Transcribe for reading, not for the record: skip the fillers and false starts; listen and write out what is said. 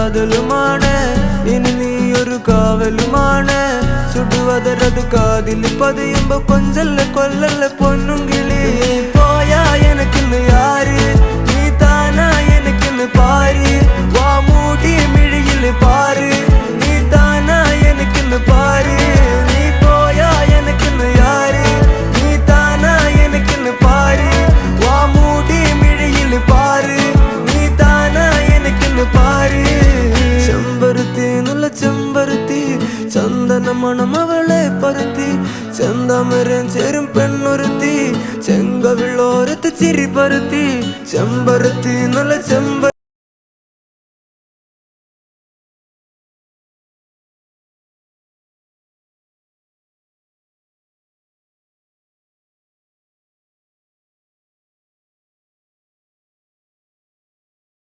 കാതലുമാണ് ഇനി നീ ഒരു കാവലുമാണ് ചുടുവതരത് കാതിൽ പതിയുമ്പോ കൊഞ്ചല്ല കൊല്ലല്ല പൊന്നും കിളി പോയാ എനക്കിന്ന് യാര് നീ താനാ എനക്കിന്ന് പാര് വാ മൂടി മിഴിയില് പാര് നീ താനാ എനക്കിന്ന് പാര് നീ പോയാ എനക്കിന്ന് യാര് നീ താനാ എനക്കിന്ന് പാര് വാ മൂടി മിഴിയില് പാര് നീ താനാ എനക്കിന്ന് പാര് ചെമ്പരുത്തി നല്ല ചെമ്പരുത്തി ചന്ദന മണം അവളെ പരുത്തി ചെന്താമരം ചേരും പെണ്ണൊരുത്തി ചെങ്കവിള്ളോരത്ത് ചിരി പരുത്തി ചെമ്പരുത്തി നല്ല